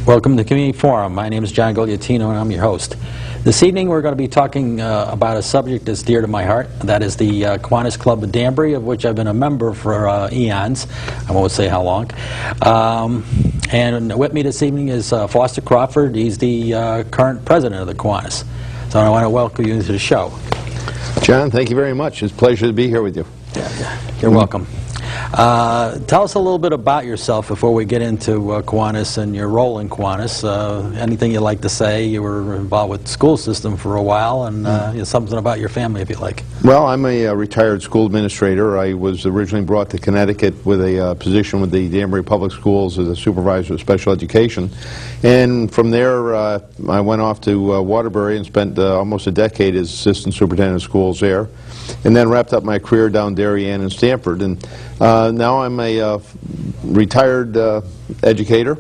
Welcome to the Community Forum. My name is John Guglieltino, and I'm your host. This evening we're going to be talking about a subject that's dear to my heart. That is the Kiwanis Club of Danbury, of which I've been a member for eons. I won't say how long. And with me this evening is Foster Crawford. He's the current president of the Kiwanis. So I want to welcome you to the show. John, thank you very much. It's a pleasure to be here with you. You're welcome. Tell us a little bit about yourself before we get into Kiwanis and your role in Kiwanis. Anything you'd like to say? You were involved with the school system for a while, and something about your family, if you like. Well, I'm a retired school administrator. I was originally brought to Connecticut with a position with the Danbury Public Schools as a supervisor of special education. And from there, I went off to Waterbury and spent almost a decade as assistant superintendent of schools there. And then wrapped up my career down Darien and Stamford. And now I'm a retired educator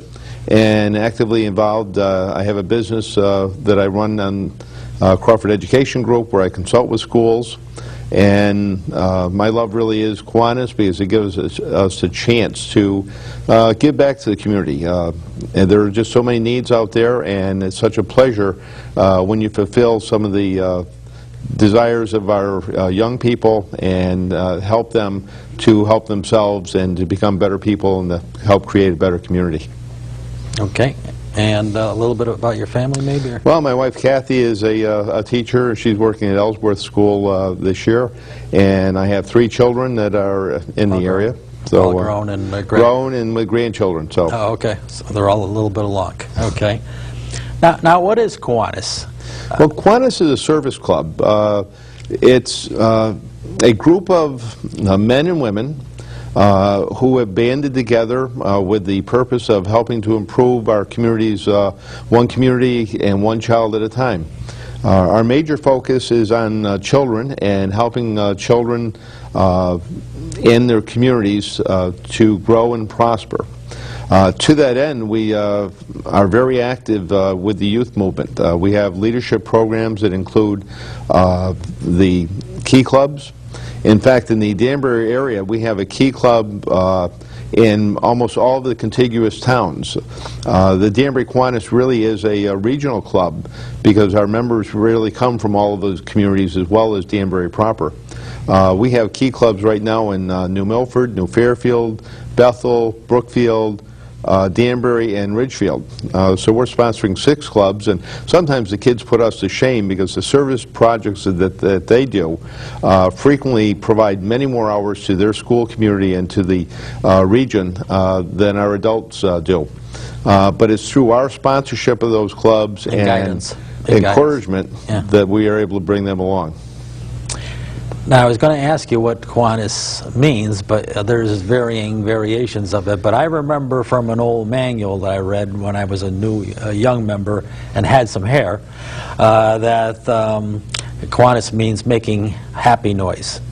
and actively involved. I have a business that I run on Crawford Education Group, where I consult with schools. And my love really is Kiwanis, because it gives us a chance to give back to the community. And there are just so many needs out there, and it's such a pleasure when you fulfill some of the desires of our young people and help them to help themselves and to become better people and to help create a better community. Okay. And a little bit about your family, maybe? Or? Well, my wife Kathy is a teacher. She's working at Ellsworth School this year, and I have 3 children that are in the area. So all grown and grown and with grandchildren. So. Oh, okay. So they're all a little bit along. Okay. Now, what is Kiwanis? Well, Kiwanis is a service club. It's a group of men and women who have banded together with the purpose of helping to improve our communities, one community and one child at a time. Our major focus is on children and helping children in their communities to grow and prosper. To that end, we are very active with the youth movement. We have leadership programs that include the Key Clubs. In fact, in the Danbury area, we have a Key Club in almost all of the contiguous towns. The Danbury Kiwanis really is a regional club because our members really come from all of those communities as well as Danbury proper. We have Key Clubs right now in New Milford, New Fairfield, Bethel, Brookfield, Danbury, and Ridgefield. So we're sponsoring 6 clubs, and sometimes the kids put us to shame because the service projects that they do frequently provide many more hours to their school community and to the region than our adults do. But it's through our sponsorship of those clubs and guidance. Encouragement that we are able to bring them along. Now, I was going to ask you what Kiwanis means, but there's varying variations of it. But I remember from an old manual that I read when I was a young member and had some hair, that Kiwanis means making happy noise.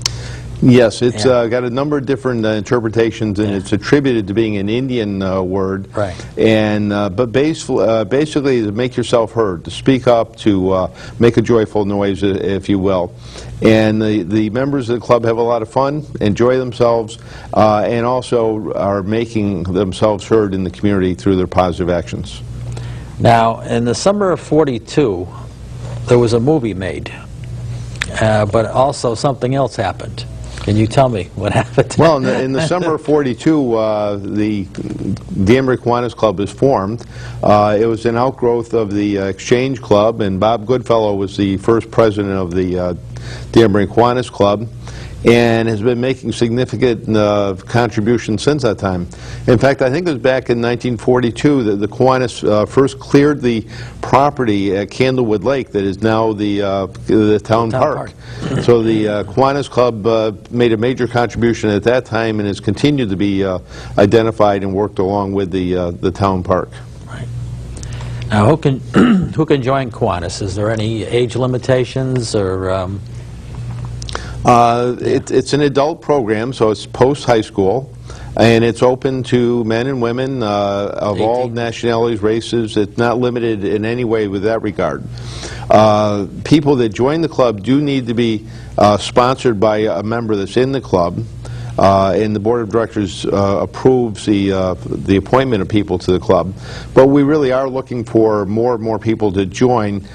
Yes, it's got a number of different interpretations, and it's attributed to being an Indian word. Right. And but basically, to make yourself heard, to speak up, to make a joyful noise, if you will. And the members of the club have a lot of fun, enjoy themselves, and also are making themselves heard in the community through their positive actions. Now, in the summer of '42, there was a movie made, but also something else happened. Can you tell me what happened? Well, in the summer of '42, the Danbury Kiwanis Club was formed. It was an outgrowth of the Exchange Club, and Bob Goodfellow was the first president of the Danbury Kiwanis Club, and has been making significant contributions since that time. In fact, I think it was back in 1942 that the Kiwanis first cleared the property at Candlewood Lake that is now the town park. So the Kiwanis Club made a major contribution at that time and has continued to be identified and worked along with the town park. Right. Now, who can join Kiwanis? Is there any age limitations or? It's an adult program, so it's post-high school, and it's open to men and women of all nationalities, races. It's not limited in any way with that regard. People that join the club do need to be sponsored by a member that's in the club. and the board of directors approves the appointment of people to the club. But we really are looking for more and more people to join,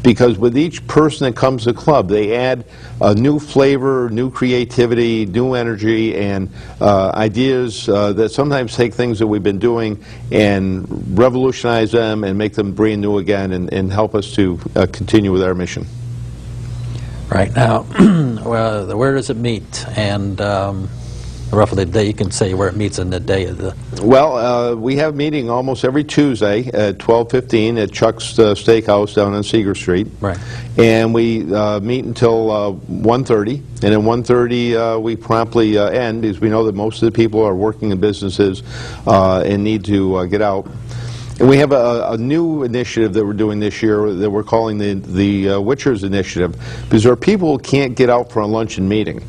because with each person that comes to the club, they add a new flavor, new creativity, new energy, and ideas that sometimes take things that we've been doing and revolutionize them and make them brand new again, and help us to continue with our mission. Right now, well, where does it meet? And roughly the day, you can say where it meets in the day of the... Well, we have a meeting almost every Tuesday at 12:15 at Chuck's Steakhouse down on Seeger Street. Right. And we meet until 1:30, and at 1:30 we promptly end, because we know that most of the people are working in businesses and need to get out. And we have a new initiative that we're doing this year that we're calling the Witchers Initiative, because there are people who can't get out for a luncheon meeting.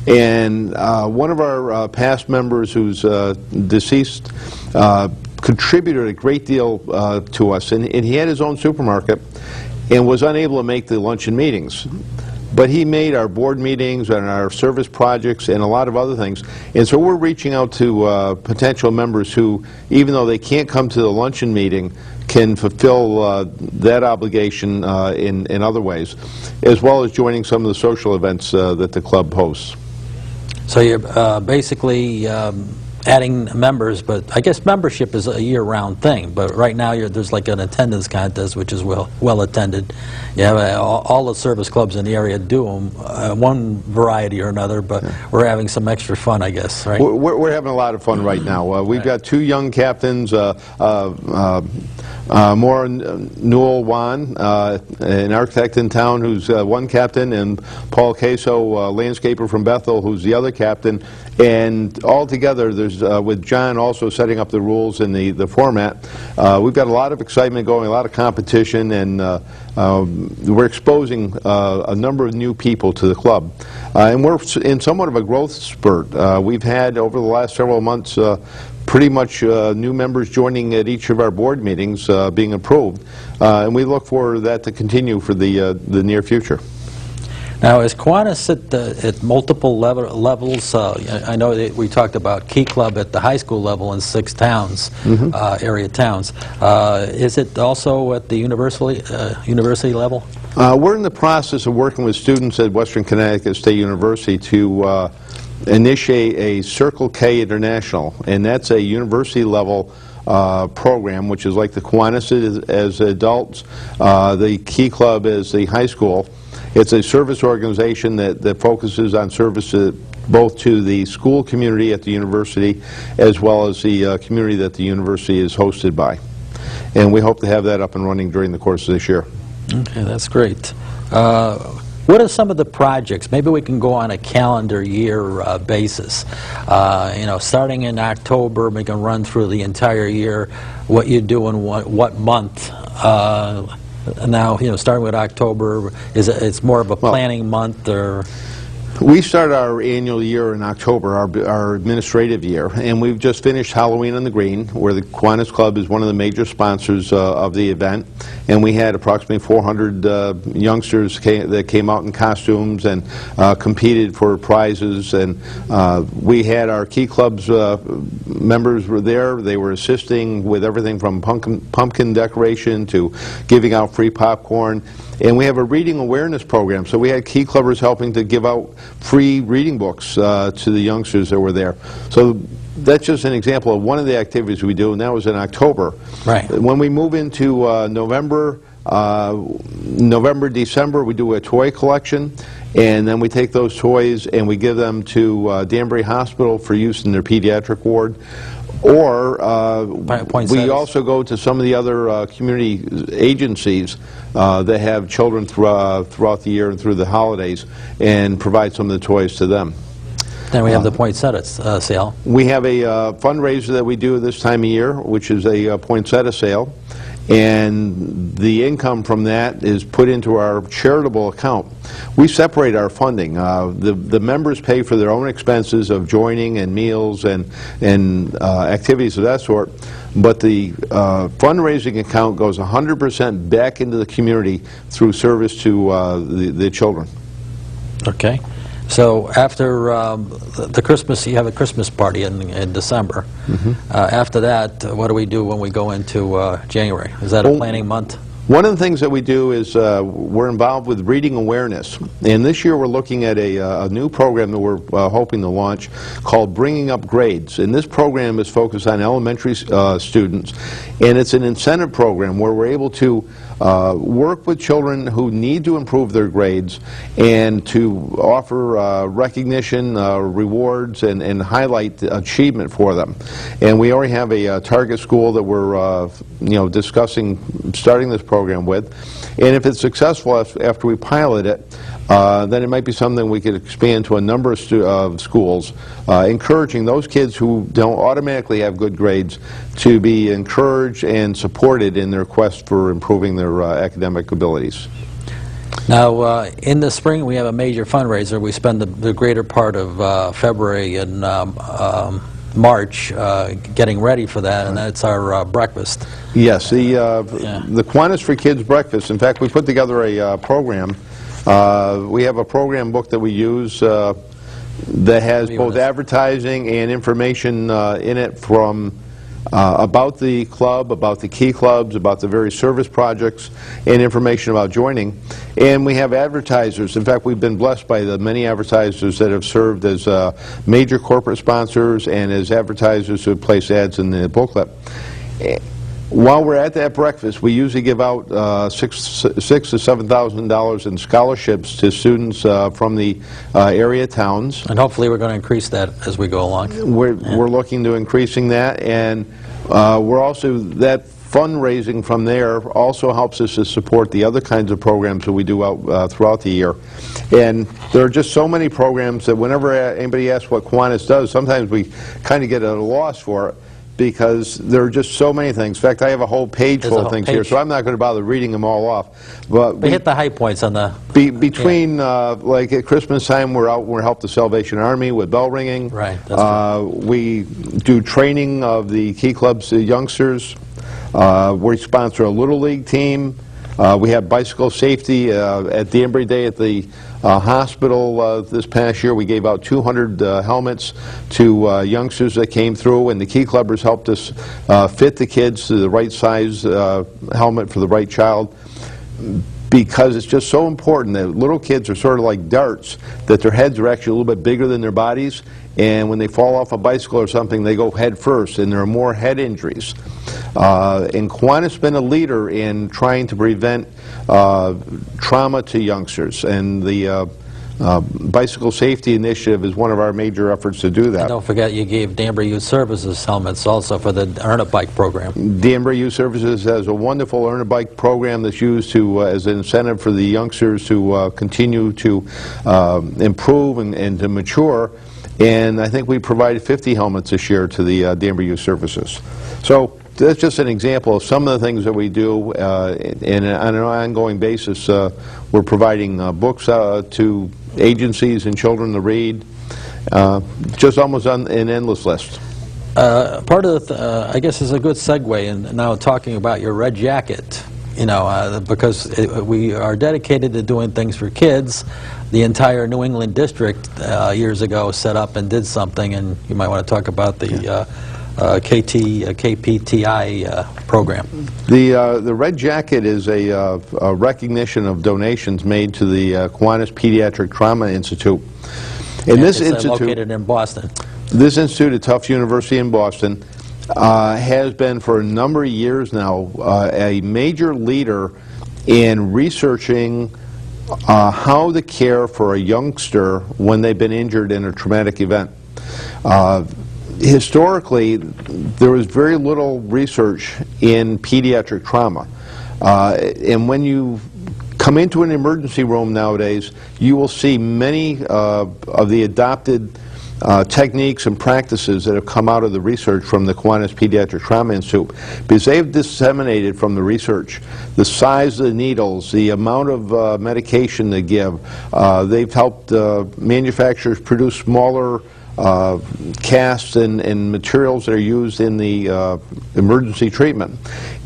And one of our past members who's deceased contributed a great deal to us, and he had his own supermarket and was unable to make the luncheon meetings. But he made our board meetings and our service projects and a lot of other things. And so we're reaching out to potential members who, even though they can't come to the luncheon meeting, can fulfill that obligation in other ways, as well as joining some of the social events that the club hosts. So you're basically adding members, but I guess membership is a year-round thing. But right now, there's like an attendance contest, which is well attended. You have all the service clubs in the area do them, one variety or another. But we're having some extra fun, I guess. Right? We're having a lot of fun right now. We've got two young captains. Maura Newell Wan, an architect in town, who's one captain, and Paul Queso, landscaper from Bethel, who's the other captain. And all together, there's with John also setting up the rules and the format, we've got a lot of excitement going, a lot of competition, and we're exposing a number of new people to the club. And we're in somewhat of a growth spurt. We've had, over the last several months, pretty much new members joining at each of our board meetings being approved, and we look for that to continue for the near future. Now, is Kiwanis at multiple levels? I know that we talked about Key Club at the high school level in 6 towns, area towns. Is it also at the university level? We're in the process of working with students at Western Connecticut State University to initiate a Circle K International, and that's a university-level program, which is like the Kiwanis as adults, the Key Club as the high school. It's a service organization that focuses on service both to the school community at the university as well as the community that the university is hosted by. And we hope to have that up and running during the course of this year. Okay, that's great. What are some of the projects? Maybe we can go on a calendar year basis. You know, starting in October, we can run through the entire year, what you do in what month. Now, you know, starting with October, it's more of a planning month, or? We start our annual year in October, our administrative year, and we've just finished Halloween on the Green, where the Kiwanis Club is one of the major sponsors of the event, and we had approximately 400 youngsters that came out in costumes and competed for prizes, and we had our Key Club's members were there. They were assisting with everything from pumpkin decoration to giving out free popcorn. And we have a reading awareness program, so we had Key Clubbers helping to give out free reading books to the youngsters that were there. So that's just an example of one of the activities we do, and that was in October. Right. When we move into November, December, we do a toy collection, and then we take those toys and we give them to Danbury Hospital for use in their pediatric ward. Or we also go to some of the other community agencies that have children throughout the year and through the holidays, and provide some of the toys to them. Then we have the poinsettia sale. We have a fundraiser that we do this time of year, which is a poinsettia sale, and the income from that is put into our charitable account. We separate our funding. The members pay for their own expenses of joining and meals and activities of that sort, but the fundraising account goes 100% back into the community through service to the children. Okay. So after the Christmas, you have a Christmas party in December. After that, what do we do when we go into January? Is that a planning month? One of the things that we do is we're involved with reading awareness. And this year we're looking at a new program that we're hoping to launch called Bringing Up Grades. And this program is focused on elementary students. And it's an incentive program where we're able to work with children who need to improve their grades and to offer recognition, rewards, and highlight achievement for them. And we already have a target school that we're discussing starting this program with. And if it's successful after we pilot it, then it might be something we could expand to a number of schools, encouraging those kids who don't automatically have good grades to be encouraged and supported in their quest for improving their academic abilities. Now, in the spring, we have a major fundraiser. We spend the greater part of February and March getting ready for that, and that's our breakfast. Yes, the Kiwanis for Kids breakfast. In fact, we put together a program. We have a program book that we use that has both advertising and information in it from about the club, about the key clubs, about the various service projects, and information about joining. And we have advertisers. In fact, we've been blessed by the many advertisers that have served as major corporate sponsors and as advertisers who have placed ads in the booklet. While we're at that breakfast, we usually give out $6,000 to $7,000 in scholarships to students from the area towns. And hopefully we're going to increase that as we go along. We're looking to increasing that, and we're also, that fundraising from there also helps us to support the other kinds of programs that we do out throughout the year. And there are just so many programs that whenever anybody asks what Kiwanis does, sometimes we kind of get at a loss for it, because there are just so many things. In fact, I have a whole page full of things here, so I'm not going to bother reading them all off. But we hit the high points on the... Between, like at Christmas time, we're help the Salvation Army with bell ringing. Right, that's true. We do training of the Key Club's youngsters. We sponsor a Little League team. We have bicycle safety at Danbury Day at the hospital this past year. We gave out 200 helmets to youngsters that came through, and the Key Clubbers helped us fit the kids to the right size helmet for the right child, because it's just so important that little kids are sort of like darts, that their heads are actually a little bit bigger than their bodies, and when they fall off a bicycle or something, they go head first, and there are more head injuries. And Kiwanis has been a leader in trying to prevent trauma to youngsters, and the Bicycle Safety Initiative is one of our major efforts to do that. And don't forget, you gave Danbury Youth Services helmets also for the Earn a Bike program. Danbury Youth Services has a wonderful Earn a Bike program that's used to as an incentive for the youngsters to continue to improve and to mature. And I think we provided 50 helmets this year to the Danbury Youth Services. So that's just an example of some of the things that we do, and on an ongoing basis. We're providing books to agencies and children to read, just almost on an endless list. Part of the, I guess, is a good segue in now talking about your red jacket, because we are dedicated to doing things for kids. The entire New England district years ago set up and did something, and you might want to talk about the KPTI program. The Red Jacket is a recognition of donations made to the Kiwanis Pediatric Trauma Institute. And this institute, located in Boston. This institute at Tufts University in Boston has been for a number of years now a major leader in researching how to care for a youngster when they've been injured in a traumatic event. Historically, there was very little research in pediatric trauma. And when you come into an emergency room nowadays, you will see many of the adopted techniques and practices that have come out of the research from the Kiwanis Pediatric Trauma Institute, because they've disseminated from the research the size of the needles, the amount of medication they give. They've helped manufacturers produce smaller casts and materials that are used in the emergency treatment.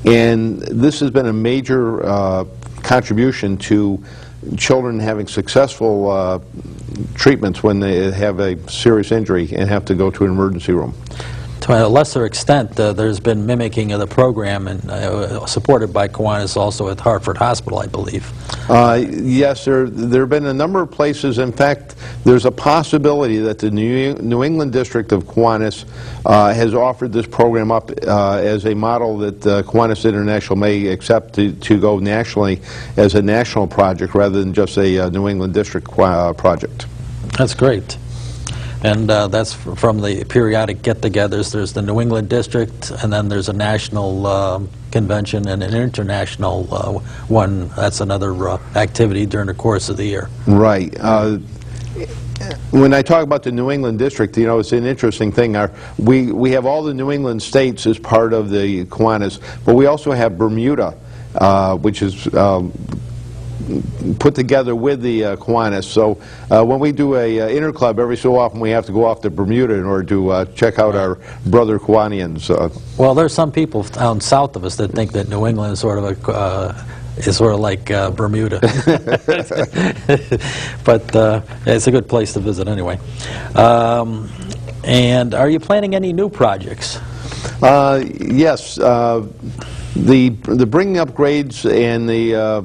And this has been a major contribution to children having successful treatments when they have a serious injury and have to go to an emergency room. To a lesser extent, there's been mimicking of the program and supported by Kiwanis also at Hartford Hospital, I believe. Yes, there have been a number of places. In fact, there's a possibility that the New England District of Kiwanis has offered this program up as a model that Kiwanis International may accept to go nationally as a national project rather than just a New England District project. That's great. And that's from the periodic get-togethers. There's the New England District, and then there's a national convention and an international one. That's another activity during the course of the year. Right. When I talk about the New England District, you know, it's an interesting thing. We have all the New England states as part of the Kiwanis, but we also have Bermuda, which is put together with the Kiwanis. So when we do a interclub, every so often we have to go off to Bermuda in order to check out our brother Kiwanians. Well, there's some people down south of us that think that New England is sort of like Bermuda. But it's a good place to visit anyway. And are you planning any new projects? Yes. The Bringing Up Grades and the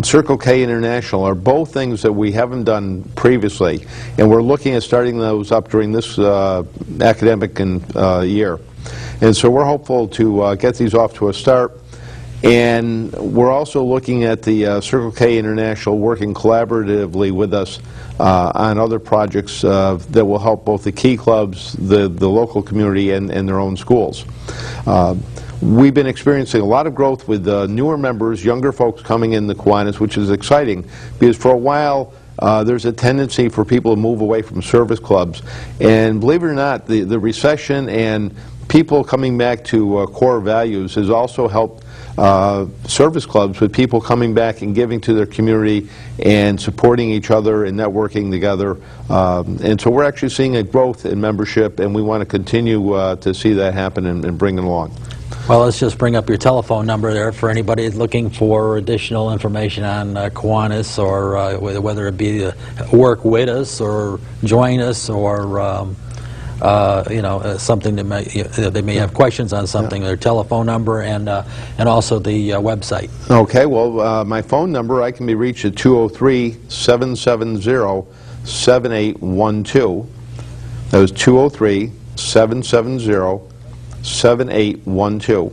Circle K International are both things that we haven't done previously, and we're looking at starting those up during this academic year. And so we're hopeful to get these off to a start. And we're also looking at the Circle K International working collaboratively with us on other projects that will help both the key clubs, the local community, and their own schools. We've been experiencing a lot of growth with newer members, younger folks coming in the Kiwanis, which is exciting because for a while there's a tendency for people to move away from service clubs. And believe it or not, the recession and people coming back to core values has also helped service clubs with people coming back and giving to their community and supporting each other and networking together. And so we're actually seeing a growth in membership, and we want to continue to see that happen and bring it along. Well, let's just bring up your telephone number there for anybody looking for additional information on Kiwanis, or whether it be work with us or join us, or you know, something that they may have questions on something. Their telephone number and also the website. Okay. Well, my phone number, I can be reached at 203-770-7812. That was 203-770-7812.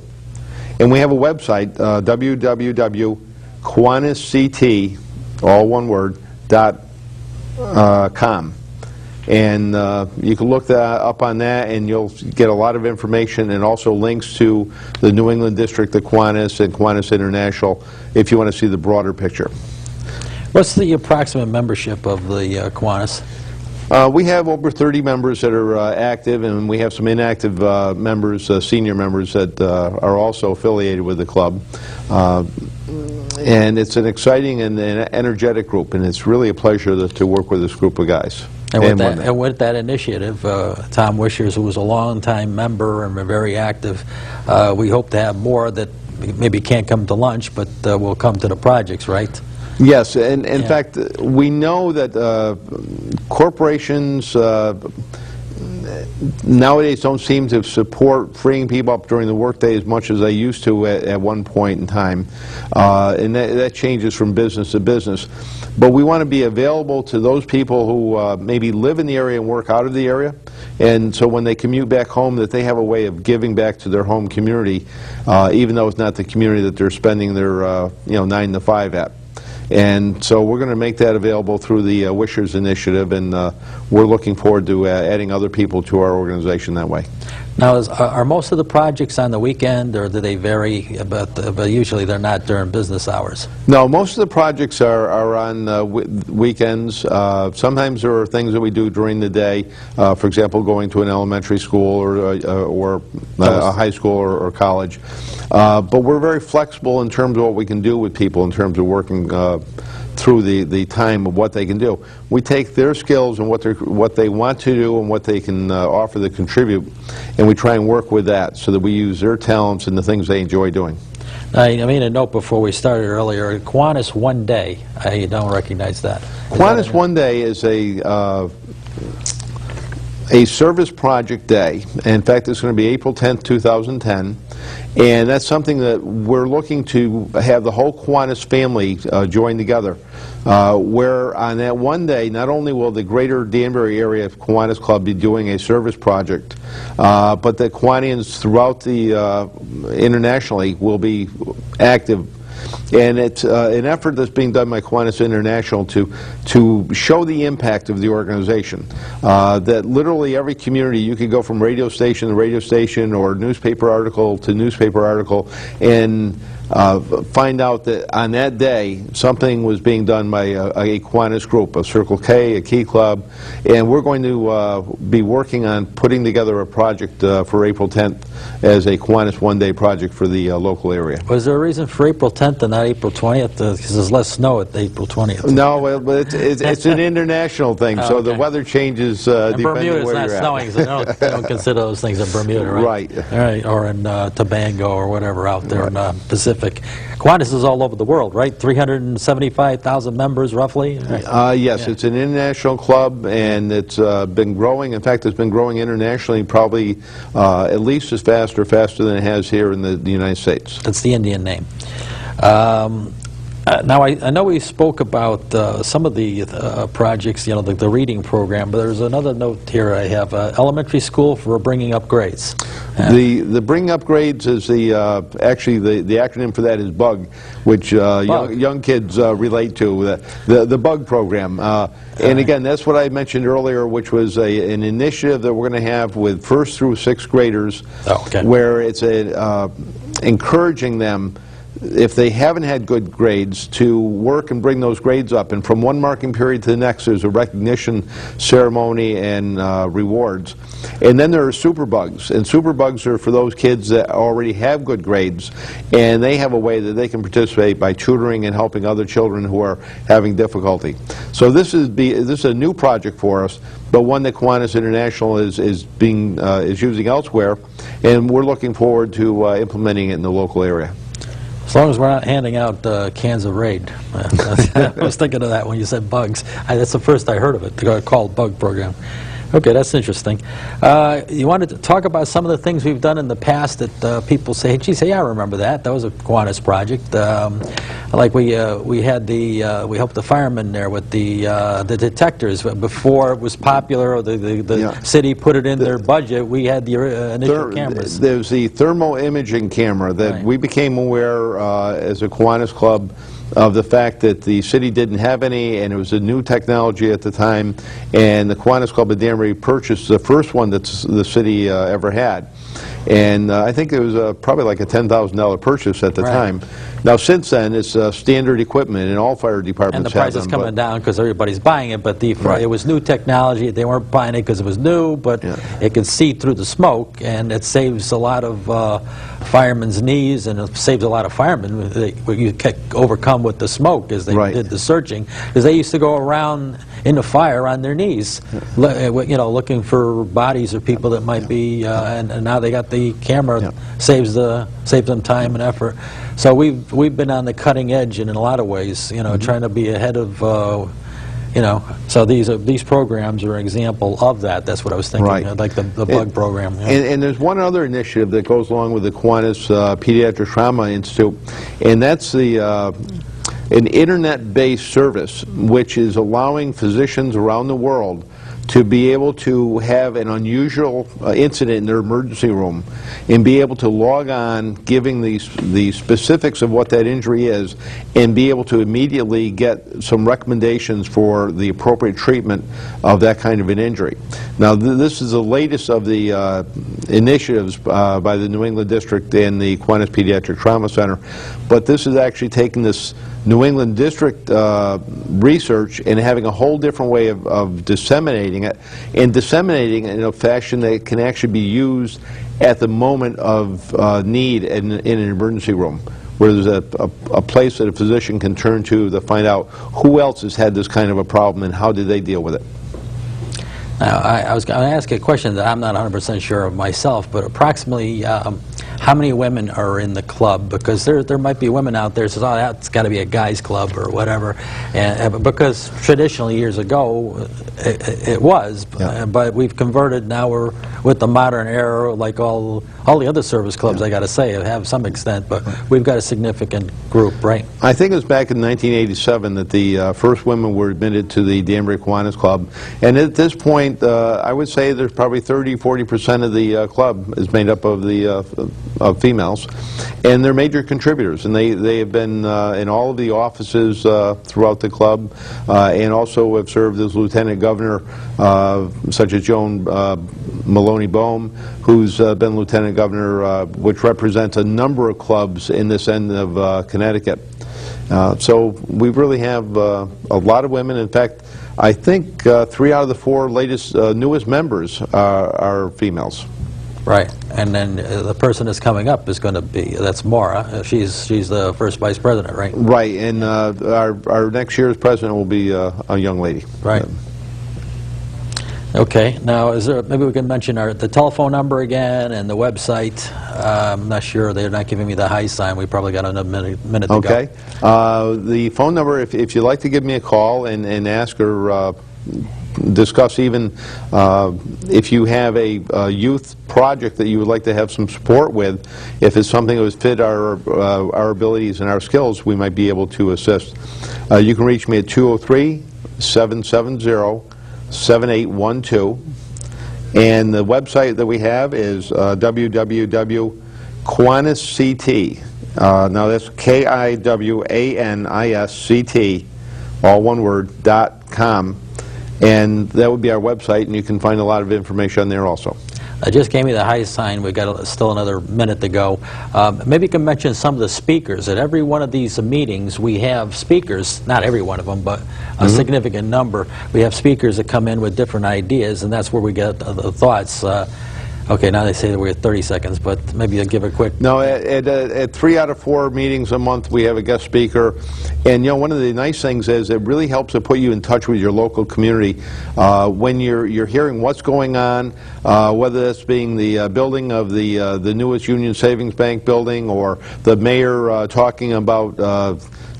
And we have a website, www.kiwanisct, all one word, .com. And you can look up on that, and you'll get a lot of information and also links to the New England District, the Kiwanis, and Kiwanis International if you want to see the broader picture. What's the approximate membership of the Kiwanis? We have over 30 members that are active, and we have some inactive members, senior members that are also affiliated with the club. And it's an exciting and energetic group, and it's really a pleasure to work with this group of guys. And with that initiative, Tom Wishers, who was a long-time member and very active, we hope to have more that maybe can't come to lunch, but will come to the projects, right? Yes, and in fact, we know that corporations nowadays don't seem to support freeing people up during the workday as much as they used to at one point in time, and that changes from business to business. But we want to be available to those people who maybe live in the area and work out of the area, and so when they commute back home, that they have a way of giving back to their home community, even though it's not the community that they're spending their 9 to 5 at. And so we're going to make that available through the Wishers Initiative, and we're looking forward to adding other people to our organization that way. Now, are most of the projects on the weekend, or do they vary? But usually they're not during business hours. No, most of the projects are on weekends. Sometimes there are things that we do during the day. For example, going to an elementary school or a high school or college. But we're very flexible in terms of what we can do with people in terms of working through the time of what they can do. We take their skills and what they want to do and what they can offer to contribute, and we try and work with that so that we use their talents and the things they enjoy doing. I made a note before we started earlier. Kiwanis One Day. I don't recognize that. Kiwanis One Day is a service project day. In fact, it's going to be April 10th, 2010. And that's something that we're looking to have the whole Kiwanis family join together. Where on that one day, not only will the greater Danbury area Kiwanis Club be doing a service project, but the Kiwanians throughout the internationally will be active. And it's an effort that's being done by Kiwanis International to show the impact of the organization. That literally every community, you could go from radio station to radio station or newspaper article to newspaper article and find out that on that day something was being done by a Kiwanis group, a Circle K, a Key Club, and we're going to be working on putting together a project for April 10th as a Kiwanis One Day project for the local area. Was there a reason for April 10th and not April 20th? Because there's less snow at April 20th. No, well, but it's an international thing, so the weather changes depending on where you're at. Bermuda's not snowing, so they don't consider those things in Bermuda, right? Right. All right, or in Tobago or whatever out there in Pacific. Kiwanis is all over the world, right? 375,000 members, roughly? Right. Yes, it's an international club, and it's been growing. In fact, it's been growing internationally probably at least as fast or faster than it has here in the United States. That's the Indian name. Now, I know we spoke about some of the projects, you know, the reading program, but there's another note here I have, elementary school for bringing up grades. The bringing up grades is actually the acronym for that is BUG, which young kids relate to, the BUG program. And again, that's what I mentioned earlier, which was an initiative that we're going to have with 1st through 6th graders, where it's encouraging them, if they haven't had good grades, to work and bring those grades up. And from one marking period to the next, there's a recognition ceremony and rewards. And then there are superbugs. And superbugs are for those kids that already have good grades, and they have a way that they can participate by tutoring and helping other children who are having difficulty. So this is a new project for us, but one that Kiwanis International is using elsewhere, and we're looking forward to implementing it in the local area. As long as we're not handing out cans of Raid. I was thinking of that when you said bugs. That's the first I heard of it, called Bug Program. Okay, that's interesting. You wanted to talk about some of the things we've done in the past that people say, geez, hey, I remember that. That was a Kiwanis project. Like we had we helped the firemen there with the detectors. Before it was popular, or the city put it in their budget, we had the initial cameras. There's the thermal imaging camera that we became aware as a Kiwanis club of the fact that the city didn't have any, and it was a new technology at the time, and the Kiwanis Club of Danbury purchased the first one that the city ever had. And I think it was probably like a $10,000 purchase at the time. Now, since then, it's standard equipment, and all fire departments have them. And the price is coming down because everybody's buying it, but it was new technology. They weren't buying it because it was new, but it could see through the smoke, and it saves a lot of firemen's knees, and it saves a lot of firemen. You get overcome with the smoke as they did the searching, because they used to go around in the fire on their knees, you know, looking for bodies or people that might be, and now they got the camera, saves them time and effort. So we've been on the cutting edge in a lot of ways, you know, trying to be ahead of, you know. So these programs are an example of that. That's what I was thinking, like the Bug program. And there's one other initiative that goes along with the Kiwanis Pediatric Trauma Institute, and that's an internet-based service which is allowing physicians around the world to be able to have an unusual incident in their emergency room and be able to log on, giving the specifics of what that injury is, and be able to immediately get some recommendations for the appropriate treatment of that kind of an injury. Now, this is the latest of the initiatives by the New England District and the Kiwanis Pediatric Trauma Center, but this is actually taking this New England District research and having a whole different way of disseminating it, and disseminating it in a fashion that can actually be used at the moment of need in an emergency room, where there's a place that a physician can turn to find out who else has had this kind of a problem and how did they deal with it. Now, I was going to ask a question that I'm not 100% sure of myself, but approximately how how many women are in the club, because there might be women out there who says, oh, that's got to be a guys club or whatever, and because traditionally years ago it was, Yeah. but we've converted. Now we're with the modern era, like all the other service clubs. I got to say, have some extent, but we've got a significant group, right? I think it was back in 1987 that the first women were admitted to the Danbury Kiwanis Club, and at this point I would say there's probably 30–40% of the club is made up of the of females, and they're major contributors, and they have been in all of the offices throughout the club, and also have served as lieutenant governor, such as Joan Maloney Bohm, who's been lieutenant governor, which represents a number of clubs in this end of Connecticut. So we really have a lot of women. In fact, I think 3 out of the 4 latest, newest members are females. Right, and then the person that's coming up is going to be, that's Maura. She's the first vice president, right? Right, and our next year's president will be a young lady. Right. Okay, now is there, maybe we can mention the telephone number again and the website. I'm not sure, they're not giving me the high sign. We probably got another minute to go. Okay, the phone number, if you'd like to give me a call and ask or discuss even if you have a youth project that you would like to have some support with, if it's something that would fit our abilities and our skills, we might be able to assist. You can reach me at 203-770-7812, and the website that we have is www.kiwanisct. Now that's KIWANISCT, all one word, .com. And that would be our website, and you can find a lot of information on there also. I just gave me the high sign. We've got still another minute to go. Maybe you can mention some of the speakers. At every one of these meetings, we have speakers, not every one of them, but a significant number. We have speakers that come in with different ideas, and that's where we get the thoughts. Okay, now they say that we're at 30 seconds, but maybe you'll give a quick... No, at 3 out of 4 meetings a month, we have a guest speaker. And, you know, one of the nice things is it really helps to put you in touch with your local community. When you're hearing what's going on, whether that's being the building of the newest Union Savings Bank building, or the mayor talking about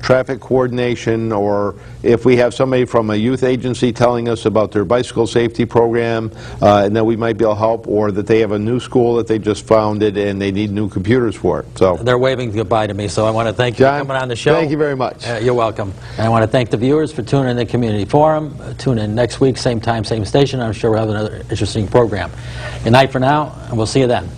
traffic coordination, or if we have somebody from a youth agency telling us about their bicycle safety program and that we might be able to help, or that they have a new school that they just founded and they need new computers for it. So they're waving goodbye to me, so I want to thank you for coming on the show. Thank you very much. You're welcome. And I want to thank the viewers for tuning in to the Community Forum. Tune in next week, same time, same station. I'm sure we'll have another interesting program. Good night for now, and we'll see you then.